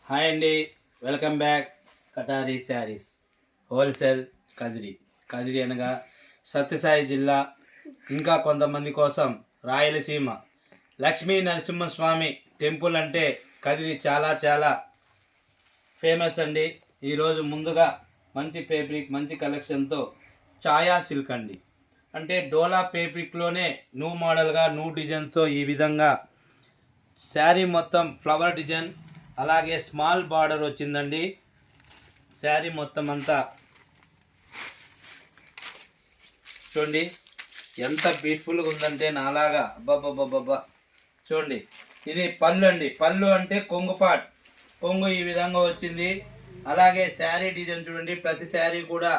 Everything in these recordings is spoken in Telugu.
హాయ్ అండి, welcome back. Katari saris wholesale Kadiri అనగా సత్యసాయి జిల్లా, ఇంకా కొంతమంది కోసం రాయలసీమ. లక్ష్మీ నరసింహస్వామి టెంపుల్ అంటే కదిరి చాలా చాలా ఫేమస్ అండి. ఈరోజు ముందుగా మంచి ఫేబ్రిక్, మంచి కలెక్షన్తో ఛాయా సిల్క్ అండి. అంటే డోలా ఫేబ్రిక్లోనే న్యూ మోడల్గా న్యూ డిజైన్తో ఈ విధంగా శారీ మొత్తం ఫ్లవర్ డిజైన్, అలాగే స్మాల్ బార్డర్ వచ్చిందండి. శారీ మొత్తం అంతా చూడండి ఎంత బ్యూటిఫుల్గా ఉందంటే నాలాగా అబ్బాబ్బాబ్బా. చూడండి, ఇది పళ్ళు అండి. పళ్ళు అంటే కొంగు ఈ విధంగా వచ్చింది. అలాగే శారీ డిజైన్ చూడండి, ప్రతి శారీ కూడా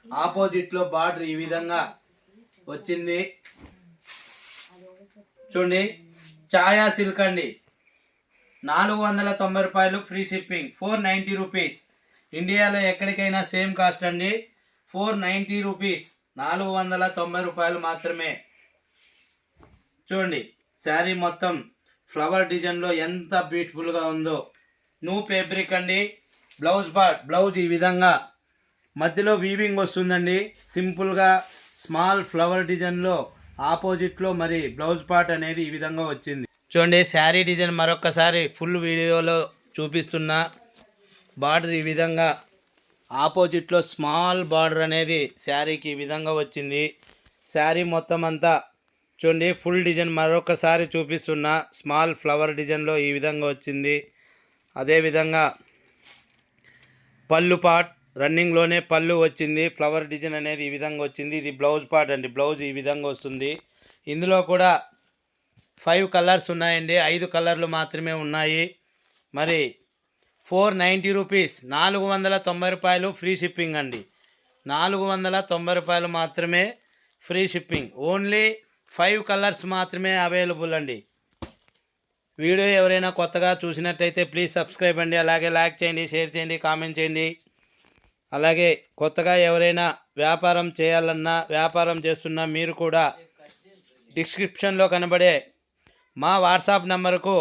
ఆపోజిట్లో బార్డర్ ఈ విధంగా వచ్చింది. చూడండి, ఛాయా సిల్క్ అండి. 490 రూపాయలు, ఫ్రీ షిప్పింగ్. 490 రూపీస్. ఇండియాలో ఎక్కడికైనా సేమ్ కాస్ట్ అండి. 490 రూపీస్, 490 రూపాయలు మాత్రమే. చూడండి, శారీ మొత్తం ఫ్లవర్ డిజైన్లో ఎంత బ్యూటిఫుల్గా ఉందో. న్యూ ఫేబ్రిక్ అండి. బ్లౌజ్ ఈ విధంగా మధ్యలో వీవింగ్ వస్తుందండి. సింపుల్గా స్మాల్ ఫ్లవర్ డిజైన్లో ఆపోజిట్లో మరి బ్లౌజ్ పార్ట్ అనేది ఈ విధంగా వచ్చింది. చూడండి, శారీ డిజైన్ మరొకసారి ఫుల్ వీడియోలో చూపిస్తున్నా. బార్డర్ ఈ విధంగా ఆపోజిట్లో స్మాల్ బార్డర్ అనేది శారీకి ఈ విధంగా వచ్చింది. శారీ మొత్తం అంతా చూడండి, ఫుల్ డిజైన్ మరొకసారి చూపిస్తున్నా. స్మాల్ ఫ్లవర్ డిజైన్లో ఈ విధంగా వచ్చింది. అదేవిధంగా పళ్ళు పార్ట్ రన్నింగ్లోనే పళ్ళు వచ్చింది. ఫ్లవర్ డిజైన్ అనేది ఈ విధంగా వచ్చింది. ఇది బ్లౌజ్ పార్ట్ అండి. బ్లౌజ్ ఈ విధంగా వస్తుంది. ఇందులో కూడా 5 కలర్స్ ఉన్నాయండి. 5 కలర్లు మాత్రమే ఉన్నాయి. మరి 490 రూపీస్, 490 రూపాయలు, ఫ్రీ షిప్పింగ్ అండి. 490 రూపాయలు మాత్రమే, ఫ్రీ షిప్పింగ్. ఓన్లీ 5 కలర్స్ మాత్రమే అవైలబుల్ అండి. వీడియో ఎవరైనా కొత్తగా చూసినట్టయితే ప్లీజ్ సబ్స్క్రైబ్ అండి. అలాగే లైక్ చేయండి, షేర్ చేయండి, కామెంట్ చేయండి. అలాగే కొత్తగా ఎవరైనా వ్యాపారం చేయాలన్నా, వ్యాపారం చేస్తున్నా మీరు కూడా డిస్క్రిప్షన్లో కనబడే మా వాట్సాప్ నెంబర్కు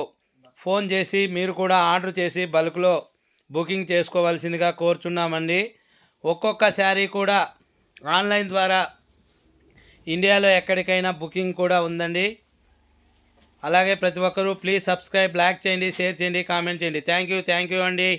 ఫోన్ చేసి మీరు కూడా ఆర్డర్ చేసి బల్క్లో బుకింగ్ చేసుకోవాల్సిందిగా కోరుచున్నామండి. ఒక్కొక్క శారీ కూడా ఆన్లైన్ ద్వారా ఇండియాలో ఎక్కడికైనా బుకింగ్ కూడా ఉందండి. అలాగే ప్రతి ఒక్కరూ ప్లీజ్ సబ్స్క్రైబ్, లైక్ చేయండి, షేర్ చేయండి, కామెంట్ చేయండి. థ్యాంక్ యూ అండి.